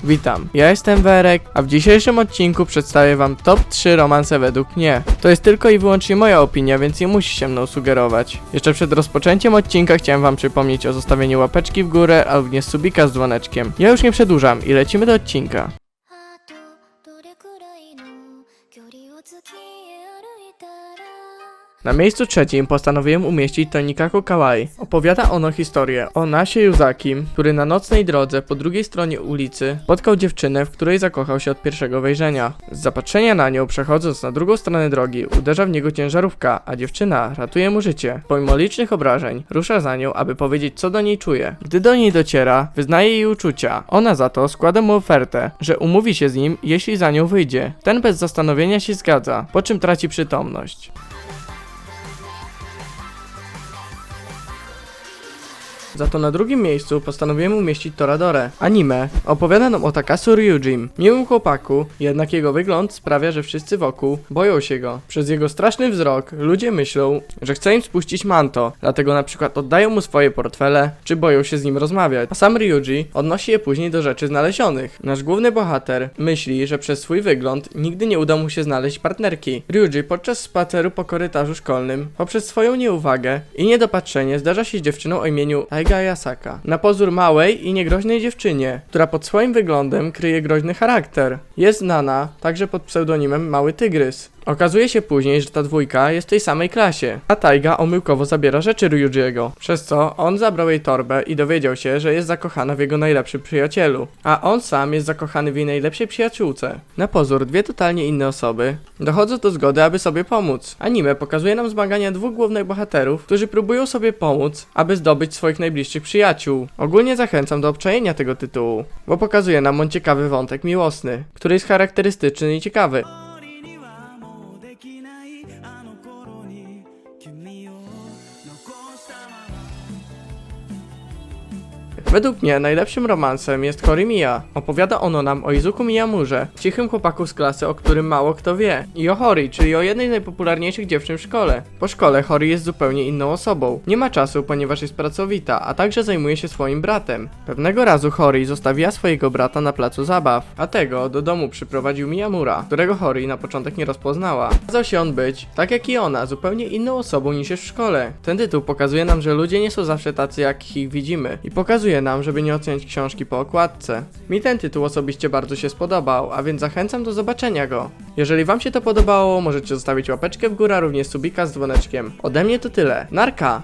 Witam, ja jestem Werek, a w dzisiejszym odcinku przedstawię wam top 3 romanse według mnie. To jest tylko i wyłącznie moja opinia, więc nie musi się mną sugerować. Jeszcze przed rozpoczęciem odcinka chciałem wam przypomnieć o zostawieniu łapeczki w górę, a również subika z dzwoneczkiem. Ja już nie przedłużam i lecimy do odcinka. どれくらいの距離を月へ歩いたら Na miejscu trzecim postanowiłem umieścić Tonikaku Kawaii. Opowiada ono historię o Nasie Yuzakim, który na nocnej drodze po drugiej stronie ulicy spotkał dziewczynę, w której zakochał się od pierwszego wejrzenia. Z zapatrzenia na nią, przechodząc na drugą stronę drogi, uderza w niego ciężarówka, a dziewczyna ratuje mu życie. Pomimo licznych obrażeń, rusza za nią, aby powiedzieć, co do niej czuje. Gdy do niej dociera, wyznaje jej uczucia. Ona za to składa mu ofertę, że umówi się z nim, jeśli za nią wyjdzie. Ten bez zastanowienia się zgadza, po czym traci przytomność. Za to na drugim miejscu postanowiłem umieścić Toradorę. Anime opowiada nam o Takasu Ryujim, miłym chłopaku, jednak jego wygląd sprawia, że wszyscy wokół boją się go. Przez jego straszny wzrok ludzie myślą, że chce im spuścić manto, dlatego na przykład oddają mu swoje portfele, czy boją się z nim rozmawiać. A sam Ryuji odnosi je później do rzeczy znalezionych. Nasz główny bohater myśli, że przez swój wygląd nigdy nie uda mu się znaleźć partnerki. Ryuji podczas spaceru po korytarzu szkolnym, poprzez swoją nieuwagę i niedopatrzenie zdarza się z dziewczyną o imieniu Taiga Ayasaka. Na pozór małej i niegroźnej dziewczynie, która pod swoim wyglądem kryje groźny charakter. Jest znana także pod pseudonimem Mały Tygrys. Okazuje się później, że ta dwójka jest w tej samej klasie, a Taiga omyłkowo zabiera rzeczy Ryujiego, przez co on zabrał jej torbę i dowiedział się, że jest zakochana w jego najlepszym przyjacielu, a on sam jest zakochany w jej najlepszej przyjaciółce. Na pozór dwie totalnie inne osoby dochodzą do zgody, aby sobie pomóc. Anime pokazuje nam zmagania dwóch głównych bohaterów, którzy próbują sobie pomóc, aby zdobyć swoich najbliższych przyjaciół. Ogólnie zachęcam do obczajenia tego tytułu, bo pokazuje nam on ciekawy wątek miłosny, który jest charakterystyczny i ciekawy. Według mnie najlepszym romansem jest Horimiya. Opowiada ono nam o Izuku Miyamurze, cichym chłopaku z klasy, o którym mało kto wie, i o Hori, czyli o jednej z najpopularniejszych dziewczyn w szkole. Po szkole Hori jest zupełnie inną osobą. Nie ma czasu, ponieważ jest pracowita, a także zajmuje się swoim bratem. Pewnego razu Hori zostawiła swojego brata na placu zabaw, a tego do domu przyprowadził Miyamura, którego Hori na początek nie rozpoznała. Okazał się on być, tak jak i ona, zupełnie inną osobą niż jest w szkole. Ten tytuł pokazuje nam, że ludzie nie są zawsze tacy, jak ich widzimy, i pokazuje nam, żeby nie oceniać książki po okładce. Mi ten tytuł osobiście bardzo się spodobał, a więc zachęcam do zobaczenia go. Jeżeli wam się to podobało, możecie zostawić łapeczkę w górę, również subika z dzwoneczkiem. Ode mnie to tyle. Narka!